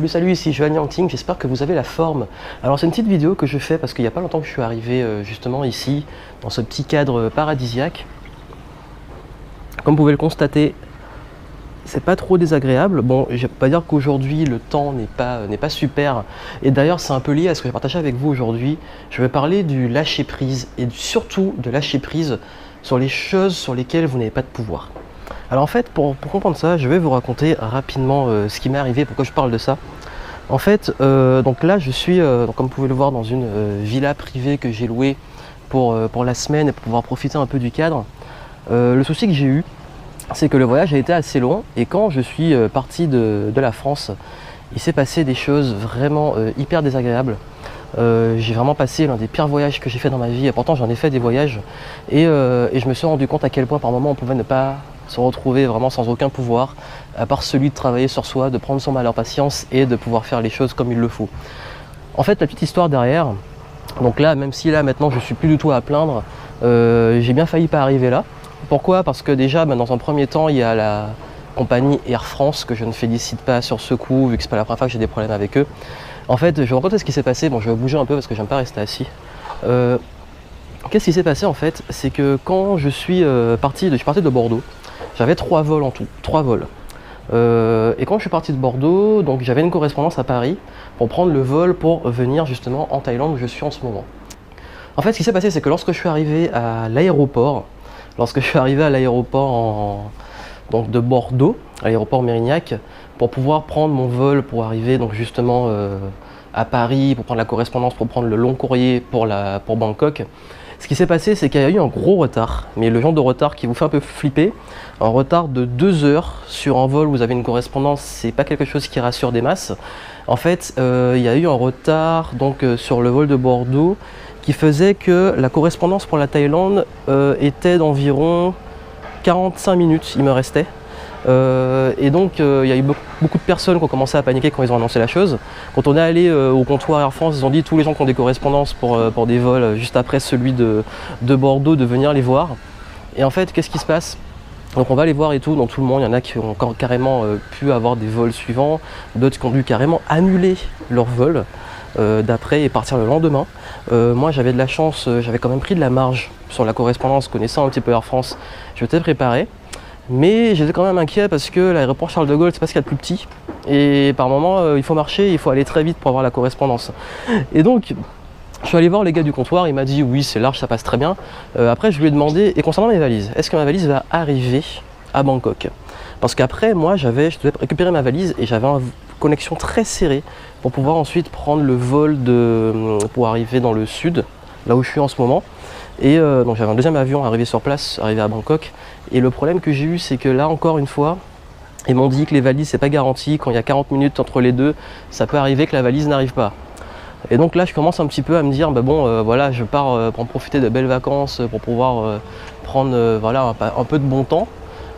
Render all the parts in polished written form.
Salut, ici Johan Yangting, j'espère que vous avez la forme. Alors c'est une petite vidéo que je fais parce qu'il n'y a pas longtemps que je suis arrivé justement ici, dans ce petit cadre paradisiaque. Comme vous pouvez le constater, c'est pas trop désagréable. Bon, je ne vais pas dire qu'aujourd'hui le temps n'est pas super. Et d'ailleurs c'est un peu lié à ce que je vais partager avec vous aujourd'hui. Je vais parler du lâcher prise et surtout de lâcher prise sur les choses sur lesquelles vous n'avez pas de pouvoir. Alors en fait, pour comprendre ça, je vais vous raconter rapidement ce qui m'est arrivé, pourquoi je parle de ça. En fait, donc là je suis, comme vous pouvez le voir, dans une villa privée que j'ai louée pour la semaine et pour pouvoir profiter un peu du cadre. Le souci que j'ai eu, c'est que le voyage a été assez long et quand je suis parti de la France, il s'est passé des choses vraiment hyper désagréables. J'ai vraiment passé l'un des pires voyages que j'ai fait dans ma vie, et pourtant j'en ai fait des voyages et je me suis rendu compte à quel point par moment on pouvait ne pas se retrouver vraiment sans aucun pouvoir, à part celui de travailler sur soi, de prendre son mal en patience et de pouvoir faire les choses comme il le faut. En fait, la petite histoire derrière, donc là, même si là maintenant je suis plus du tout à plaindre, j'ai bien failli pas arriver là. Pourquoi? Parce que déjà, dans un premier temps, il y a la compagnie Air France que je ne félicite pas sur ce coup, vu que c'est pas la première fois que j'ai des problèmes avec eux. En fait, je vais vous raconter ce qui s'est passé. Bon, je vais bouger un peu parce que j'aime pas rester assis. Qu'est-ce qui s'est passé en fait? C'est que quand je suis parti de Bordeaux, j'avais 3 vols en tout, 3 vols. Et quand je suis parti de Bordeaux, donc j'avais une correspondance à Paris pour prendre le vol pour venir justement en Thaïlande où je suis en ce moment. En fait, ce qui s'est passé, c'est que lorsque je suis arrivé à l'aéroport, donc de Bordeaux, à l'aéroport Mérignac, pour pouvoir prendre mon vol pour arriver donc justement à Paris, pour prendre la correspondance, pour prendre le long courrier pour Bangkok. Ce qui s'est passé, c'est qu'il y a eu un gros retard, mais le genre de retard qui vous fait un peu flipper. Un retard de 2 heures sur un vol où vous avez une correspondance, c'est pas quelque chose qui rassure des masses. En fait, il y a eu un retard donc, sur le vol de Bordeaux qui faisait que la correspondance pour la Thaïlande était d'environ 45 minutes, il me restait. Et donc il y a eu beaucoup de personnes qui ont commencé à paniquer quand ils ont annoncé la chose. Quand on est allé au comptoir Air France, ils ont dit tous les gens qui ont des correspondances pour des vols juste après celui de Bordeaux de venir les voir. Et en fait, qu'est-ce qui se passe? Donc on va les voir et tout, dans tout le monde, il y en a qui ont carrément pu avoir des vols suivants, d'autres qui ont dû carrément annuler leur vol d'après et partir le lendemain. Moi j'avais de la chance, j'avais quand même pris de la marge sur la correspondance, connaissant un petit peu Air France, je m'étais préparé. Mais j'étais quand même inquiet parce que l'aéroport Charles de Gaulle, c'est pas ce qu'il y a de plus petit. Et par moment, il faut marcher, il faut aller très vite pour avoir la correspondance. Et donc, je suis allé voir les gars du comptoir, il m'a dit oui, c'est large, ça passe très bien. Après, je lui ai demandé, et concernant mes valises, est-ce que ma valise va arriver à Bangkok? Parce qu'après, moi, je devais récupérer ma valise et j'avais une connexion très serrée pour pouvoir ensuite prendre le vol pour arriver dans le sud, là où je suis en ce moment. Et donc j'avais un deuxième avion arrivé sur place, arrivé à Bangkok. Et le problème que j'ai eu, c'est que là encore une fois, ils m'ont dit que les valises c'est pas garanti, quand il y a 40 minutes entre les deux, ça peut arriver que la valise n'arrive pas. Et donc là je commence un petit peu à me dire, voilà, je pars pour en profiter de belles vacances, pour pouvoir prendre voilà, un peu de bon temps.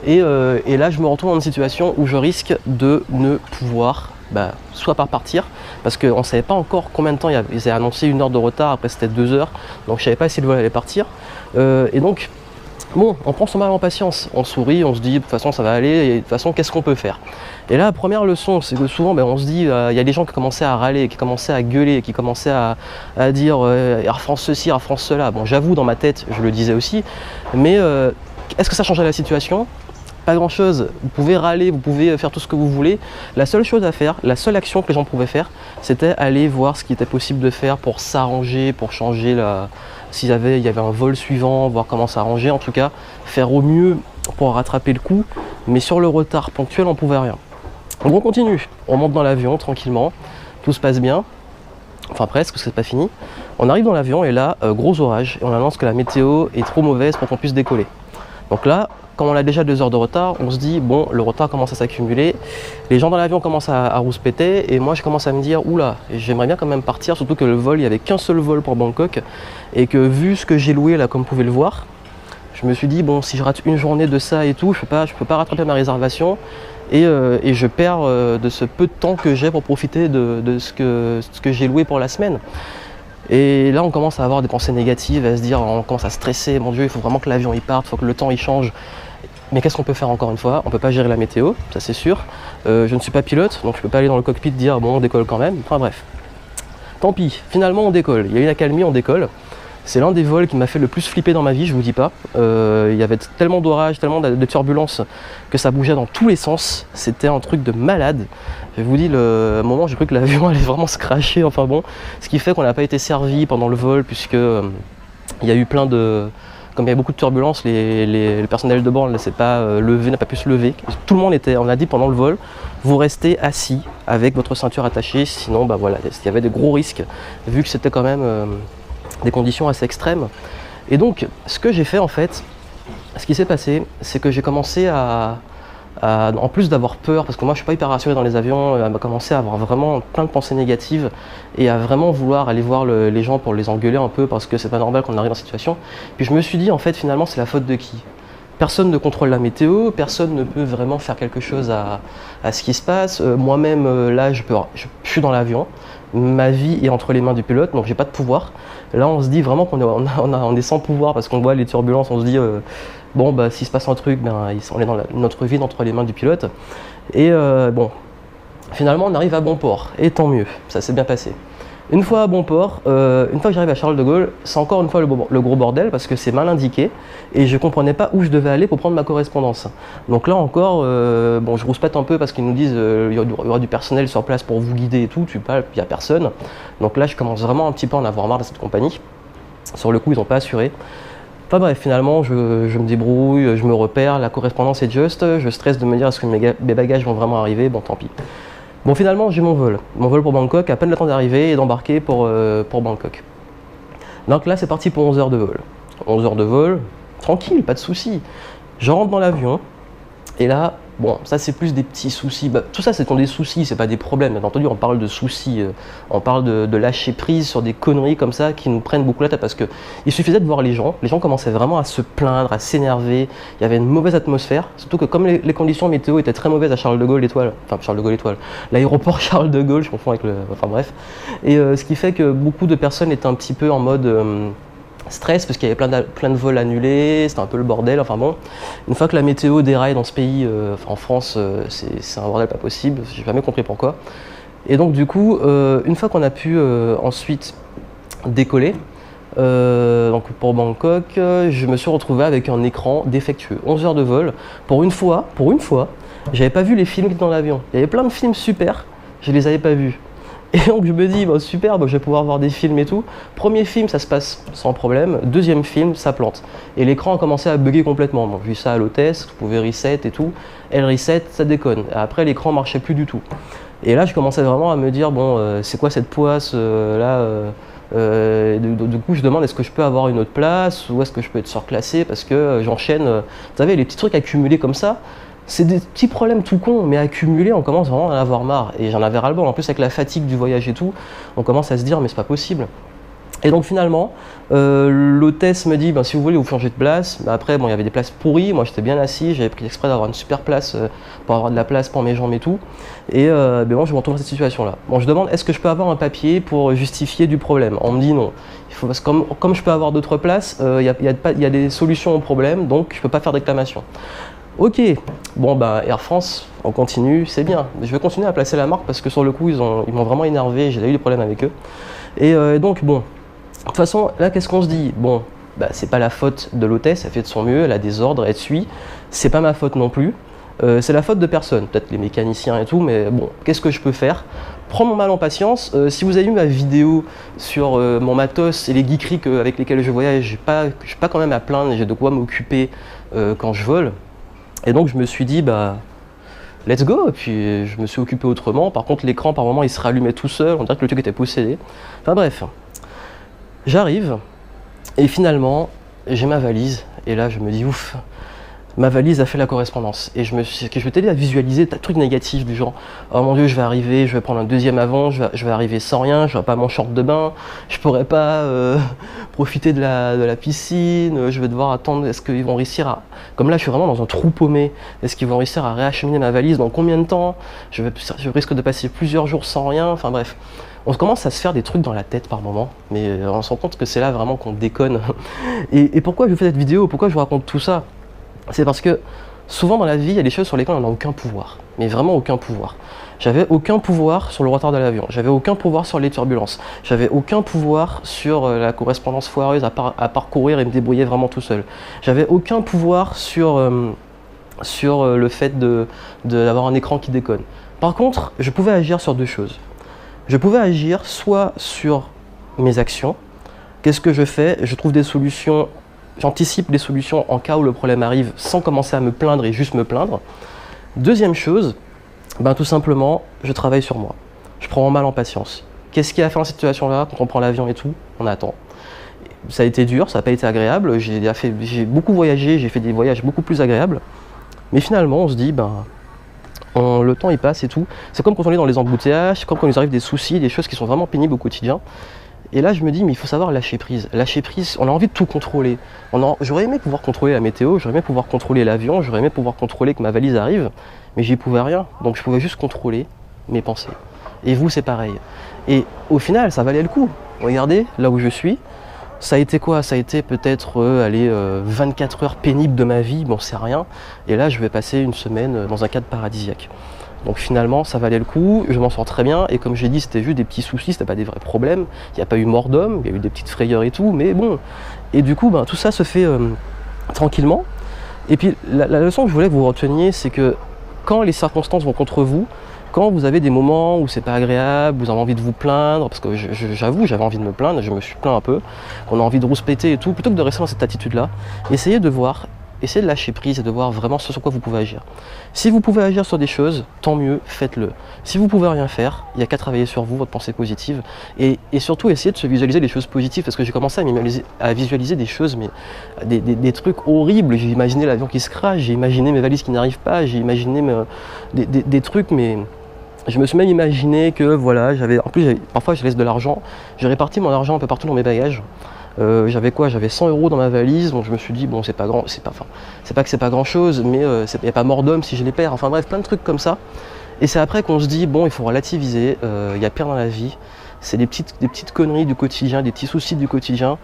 Et là je me retrouve dans une situation où je risque de ne pouvoir soit pas partir, parce qu'on ne savait pas encore combien de temps ils avaient annoncé 1 heure de retard, après c'était 2 heures, donc je ne savais pas si le vol allait partir. Et donc, bon, on prend son mal en patience, on sourit, on se dit de toute façon ça va aller, et de toute façon qu'est-ce qu'on peut faire? Et là, la première leçon, c'est que souvent on se dit, il y a des gens qui commençaient à râler, qui commençaient à gueuler, qui commençaient à dire Air France ceci, Air France cela. Bon, j'avoue, dans ma tête, je le disais aussi, mais est-ce que ça changeait la situation? Pas grand chose, vous pouvez râler, vous pouvez faire tout ce que vous voulez. La seule chose à faire, la seule action que les gens pouvaient faire, c'était aller voir ce qui était possible de faire pour s'arranger, pour changer s'il y avait un vol suivant, voir comment s'arranger, en tout cas faire au mieux pour rattraper le coup, mais sur le retard ponctuel on pouvait rien. Donc on continue, on monte dans l'avion tranquillement, tout se passe bien, enfin presque, parce que c'est pas fini. On arrive dans l'avion et là, gros orage, et on annonce que la météo est trop mauvaise pour qu'on puisse décoller. Donc là, comme on a déjà 2 heures de retard, on se dit, bon, le retard commence à s'accumuler, les gens dans l'avion commencent à rouspéter, et moi je commence à me dire, oula, j'aimerais bien quand même partir, surtout que le vol, il n'y avait qu'un seul vol pour Bangkok, et que vu ce que j'ai loué là, comme vous pouvez le voir, je me suis dit, bon, si je rate une journée de ça et tout, je peux pas rattraper ma réservation, et je perds de ce peu de temps que j'ai pour profiter de ce que j'ai loué pour la semaine. Et là on commence à avoir des pensées négatives, à se dire, on commence à stresser, mon Dieu, il faut vraiment que l'avion il parte, il faut que le temps il change. Mais qu'est-ce qu'on peut faire encore une fois? On peut pas gérer la météo, ça c'est sûr. Je ne suis pas pilote, donc je peux pas aller dans le cockpit dire bon on décolle quand même. Enfin bref. Tant pis, finalement on décolle. Il y a une accalmie, on décolle. C'est l'un des vols qui m'a fait le plus flipper dans ma vie, je vous dis pas. Il y avait tellement d'orage, tellement de turbulences que ça bougeait dans tous les sens. C'était un truc de malade. Je vous dis, le moment j'ai cru que l'avion allait vraiment se crasher. Enfin bon, ce qui fait qu'on n'a pas été servi pendant le vol puisque il y a eu plein de... Comme il y avait beaucoup de turbulences, le personnel de bord ne s'est pas levé, n'a pas pu se lever. Tout le monde était, on a dit pendant le vol, vous restez assis avec votre ceinture attachée, sinon bah voilà, il y avait des gros risques, vu que c'était quand même des conditions assez extrêmes. Et donc, ce que j'ai fait en fait, ce qui s'est passé, c'est que j'ai commencé en plus d'avoir peur, parce que moi je suis pas hyper rassuré dans les avions, à commencer à avoir vraiment plein de pensées négatives et à vraiment vouloir aller voir les gens pour les engueuler un peu parce que c'est pas normal qu'on arrive dans cette situation. Puis je me suis dit en fait finalement c'est la faute de qui? Personne ne contrôle la météo, personne ne peut vraiment faire quelque chose à ce qui se passe. Moi-même là je suis dans l'avion, ma vie est entre les mains du pilote donc j'ai pas de pouvoir. Là on se dit vraiment qu'on est sans pouvoir parce qu'on voit les turbulences, on se dit bon bah s'il se passe un truc, ben, on est dans notre vie entre les mains du pilote. Et bon, finalement on arrive à bon port, et tant mieux, ça s'est bien passé. Une fois à bon port, une fois que j'arrive à Charles de Gaulle, c'est encore une fois le gros bordel parce que c'est mal indiqué et je comprenais pas où je devais aller pour prendre ma correspondance. Donc là encore, bon je rouspète un peu parce qu'ils nous disent il y aura du personnel sur place pour vous guider et tout, il n'y a personne. Donc là je commence vraiment un petit peu à en avoir marre de cette compagnie. Sur le coup ils n'ont pas assuré. Enfin bref, finalement, je me débrouille, je me repère, la correspondance est juste, je stresse de me dire est-ce que mes bagages vont vraiment arriver, bon tant pis. Bon finalement, j'ai mon vol pour Bangkok, à peine le temps d'arriver et d'embarquer pour Bangkok. Donc là, c'est parti pour 11 heures de vol. 11 heures de vol, tranquille, pas de soucis. Je rentre dans l'avion, et là, bon, ça c'est plus des petits soucis. Bah, tout ça, c'est des soucis, c'est pas des problèmes. Bien entendu, on parle de soucis, on parle de lâcher prise sur des conneries comme ça qui nous prennent beaucoup la tête parce que il suffisait de voir les gens commençaient vraiment à se plaindre, à s'énerver. Il y avait une mauvaise atmosphère, surtout que comme les conditions météo étaient très mauvaises à Charles de Gaulle Étoile, enfin Charles de Gaulle Étoile, l'aéroport Charles de Gaulle, je confonds avec le, enfin bref. Et ce qui fait que beaucoup de personnes étaient un petit peu en mode stress parce qu'il y avait plein de vols annulés, c'était un peu le bordel, enfin bon. Une fois que la météo déraille dans ce pays, en France, c'est un bordel pas possible, j'ai jamais compris pourquoi. Et donc du coup, une fois qu'on a pu ensuite décoller, donc pour Bangkok, je me suis retrouvé avec un écran défectueux. 11 heures de vol, pour une fois, j'avais pas vu les films qui étaient dans l'avion. Il y avait plein de films super, je les avais pas vus. Et donc je me dis, bah, super, bah, je vais pouvoir voir des films et tout. Premier film, ça se passe sans problème. Deuxième film, ça plante. Et l'écran a commencé à bugger complètement. Bon, j'ai vu ça à l'hôtesse, vous pouvez reset et tout. Elle reset, ça déconne. Et après, l'écran marchait plus du tout. Et là, je commençais vraiment à me dire, bon, c'est quoi cette poisse là du coup, je demande est-ce que je peux avoir une autre place ou est-ce que je peux être surclassé parce que j'enchaîne. Vous savez, les petits trucs accumulés comme ça. C'est des petits problèmes tout cons, mais accumulés, on commence vraiment à en avoir marre. Et j'en avais ras-le-bol. En plus, avec la fatigue du voyage et tout, on commence à se dire, mais c'est pas possible. Et donc finalement, l'hôtesse me dit, ben, si vous voulez, vous changez de place. Ben, après, bon, il y avait des places pourries. Moi, j'étais bien assis. J'avais pris exprès d'avoir une super place pour avoir de la place pour mes jambes et tout. Et ben, moi, je me retrouve dans cette situation-là. Bon, je demande, est-ce que je peux avoir un papier pour justifier du problème? On me dit non. Il faut, parce que comme je peux avoir d'autres places, il y a des solutions au problème, donc je peux pas faire de réclamation. Ok, bon bah Air France, on continue, c'est bien. Je vais continuer à placer la marque parce que sur le coup, ils m'ont vraiment énervé, j'ai eu des problèmes avec eux. Et donc bon, de toute façon, là qu'est-ce qu'on se dit? Bon, bah c'est pas la faute de l'hôtesse, elle fait de son mieux, elle a des ordres, elle suit. C'est pas ma faute non plus. C'est la faute de personne, peut-être les mécaniciens et tout, mais bon, qu'est-ce que je peux faire? Prendre mon mal en patience. Si vous avez vu ma vidéo sur mon matos et les geekeries avec lesquelles je voyage, je suis pas quand même à plaindre, j'ai de quoi m'occuper quand je vole. Et donc je me suis dit, bah, let's go, et puis je me suis occupé autrement. Par contre, l'écran, par moment, il se rallumait tout seul, on dirait que le truc était possédé. Enfin bref, j'arrive, et finalement, j'ai ma valise, et là, je me dis, ouf, ma valise a fait la correspondance. Et je vais t'aider à visualiser des trucs négatifs du genre, oh mon Dieu, je vais arriver, je vais prendre un deuxième avion, je vais arriver sans rien, je n'aurai pas mon short de bain, je pourrai pas profiter de la piscine, je vais devoir attendre, est-ce qu'ils vont réussir à... Comme là, je suis vraiment dans un trou paumé, est-ce qu'ils vont réussir à réacheminer ma valise, dans combien de temps? Je risque de passer plusieurs jours sans rien, enfin bref. On commence à se faire des trucs dans la tête par moment, mais on se rend compte que c'est là vraiment qu'on déconne. Et pourquoi je fais cette vidéo? Pourquoi je vous raconte tout ça? C'est parce que Souvent dans la vie, il y a des choses sur lesquelles on n'a aucun pouvoir, mais vraiment aucun pouvoir. J'avais aucun pouvoir sur le retard de l'avion, j'avais aucun pouvoir sur les turbulences, j'avais aucun pouvoir sur la correspondance foireuse à parcourir et me débrouiller vraiment tout seul. J'avais aucun pouvoir sur le fait d'avoir un écran qui déconne. Par contre, je pouvais agir sur deux choses. Je pouvais agir soit sur mes actions. Qu'est-ce que je fais? Je trouve des solutions, j'anticipe des solutions en cas où le problème arrive sans commencer à me plaindre et juste me plaindre. Deuxième chose, tout simplement, je travaille sur moi. Je prends mon mal en patience. Qu'est-ce qui a fait dans cette situation-là? Quand on prend l'avion et tout, on attend. Ça a été dur, ça n'a pas été agréable. J'ai beaucoup voyagé, j'ai fait des voyages beaucoup plus agréables. Mais finalement, on se dit, le temps il passe et tout. C'est comme quand on est dans les embouteillages, c'est comme quand il nous arrive des soucis, des choses qui sont vraiment pénibles au quotidien. Et là, je me dis, mais il faut savoir lâcher prise. Lâcher prise, on a envie de tout contrôler. J'aurais aimé pouvoir contrôler la météo, j'aurais aimé pouvoir contrôler l'avion, j'aurais aimé pouvoir contrôler que ma valise arrive, mais j'y pouvais rien. Donc je pouvais juste contrôler mes pensées. Et vous, c'est pareil. Et au final, ça valait le coup. Regardez, là où je suis, ça a été quoi? Ça a été peut-être 24 heures pénibles de ma vie, bon c'est rien. Et là, je vais passer une semaine dans un cadre paradisiaque. Donc finalement, ça valait le coup, je m'en sors très bien. Et comme j'ai dit, c'était juste des petits soucis, c'était pas des vrais problèmes. Il n'y a pas eu mort d'homme, il y a eu des petites frayeurs et tout, mais bon. Et du coup, tout ça se fait tranquillement. Et puis la leçon que je voulais que vous reteniez, c'est que quand les circonstances vont contre vous, quand vous avez des moments où c'est pas agréable, vous avez envie de vous plaindre, parce que j'avoue, j'avais envie de me plaindre, je me suis plaint un peu, qu'on a envie de rouspéter et tout, plutôt que de rester dans cette attitude-là, essayez de lâcher prise et de voir vraiment ce sur quoi vous pouvez agir. Si vous pouvez agir sur des choses, tant mieux, faites-le. Si vous pouvez rien faire, il n'y a qu'à travailler sur vous, votre pensée positive, et surtout essayer de se visualiser des choses positives, parce que j'ai commencé à visualiser des choses, mais des trucs horribles. J'ai imaginé l'avion qui se crache, j'ai imaginé mes valises qui n'arrivent pas, j'ai imaginé des trucs, mais je me suis même imaginé que voilà, parfois je laisse de l'argent, j'ai réparti mon argent un peu partout dans mes bagages. J'avais 100 € dans ma valise, donc je me suis dit bon c'est pas que c'est pas grand chose, mais il n'y a pas mort d'homme si je les perds, enfin bref plein de trucs comme ça. Et c'est après qu'on se dit bon il faut relativiser, il y a pire dans la vie, c'est des petites conneries du quotidien, des petits soucis du quotidien,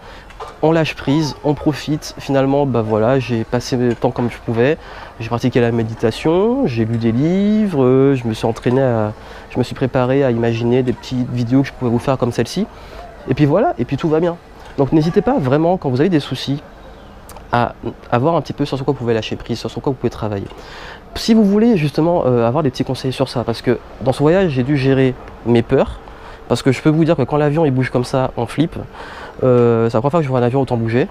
on lâche prise, on profite, finalement voilà, j'ai passé le temps comme je pouvais, j'ai pratiqué la méditation, j'ai lu des livres, je me suis préparé à imaginer des petites vidéos que je pouvais vous faire comme celle-ci, et puis voilà, et puis tout va bien. Donc n'hésitez pas vraiment, quand vous avez des soucis, à voir un petit peu sur quoi vous pouvez lâcher prise, sur quoi vous pouvez travailler. Si vous voulez justement avoir des petits conseils sur ça, parce que dans ce voyage, j'ai dû gérer mes peurs, parce que je peux vous dire que quand l'avion il bouge comme ça, on flippe. C'est la première fois que je vois un avion autant bouger.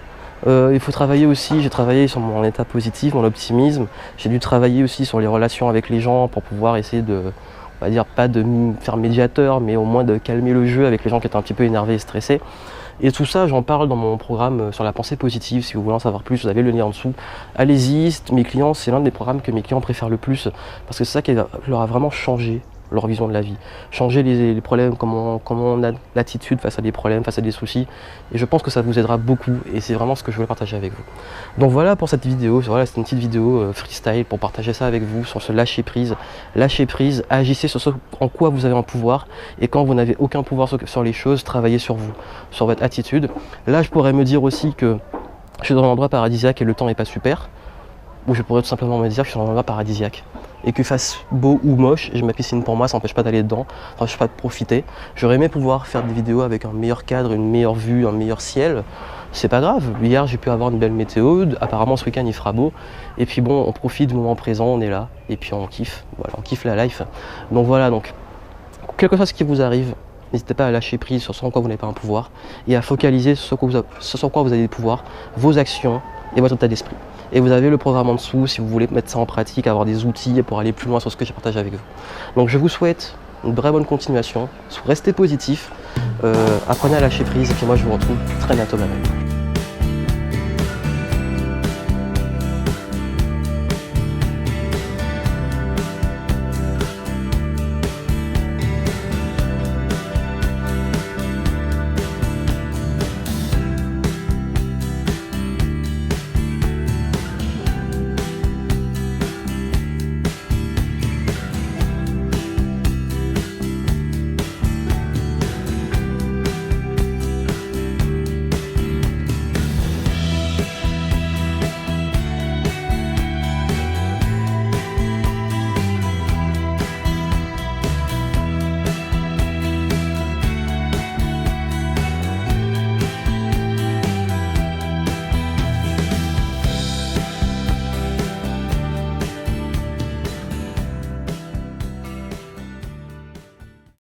Il faut travailler aussi, j'ai travaillé sur mon état positif, mon optimisme. J'ai dû travailler aussi sur les relations avec les gens pour pouvoir essayer on va dire pas de me faire médiateur, mais au moins de calmer le jeu avec les gens qui étaient un petit peu énervés et stressés. Et tout ça, j'en parle dans mon programme sur la pensée positive. Si vous voulez en savoir plus, vous avez le lien en dessous. Allez-y, mes clients, c'est l'un des programmes que mes clients préfèrent le plus, parce que c'est ça qui leur a vraiment changé leur vision de la vie, changer les problèmes, comment on a l'attitude face à des problèmes, face à des soucis, et je pense que ça vous aidera beaucoup, et c'est vraiment ce que je voulais partager avec vous. Donc voilà pour cette vidéo, voilà, c'est une petite vidéo freestyle pour partager ça avec vous, sur ce lâcher prise, agissez sur ce en quoi vous avez un pouvoir, et quand vous n'avez aucun pouvoir sur les choses, travaillez sur vous, sur votre attitude. Là je pourrais me dire aussi que je suis dans un endroit paradisiaque et le temps n'est pas super, ou je pourrais tout simplement me dire que je suis dans un endroit paradisiaque. Et qu'il fasse beau ou moche, j'ai ma piscine pour moi, ça n'empêche pas d'aller dedans, ça n'empêche pas de profiter. J'aurais aimé pouvoir faire des vidéos avec un meilleur cadre, une meilleure vue, un meilleur ciel. C'est pas grave, hier j'ai pu avoir une belle météo, apparemment ce week-end il fera beau. Et puis bon, on profite du moment présent, on est là, et puis on kiffe, voilà, on kiffe la life. Donc voilà, donc, quelque chose qui vous arrive, n'hésitez pas à lâcher prise sur ce en quoi vous n'avez pas un pouvoir, et à focaliser sur ce quoi vous avez des pouvoirs, vos actions et votre état d'esprit. Et vous avez le programme en dessous si vous voulez mettre ça en pratique, avoir des outils pour aller plus loin sur ce que j'ai partagé avec vous. Donc je vous souhaite une très bonne continuation, restez positif, apprenez à lâcher prise et puis moi je vous retrouve très bientôt. Bye bye.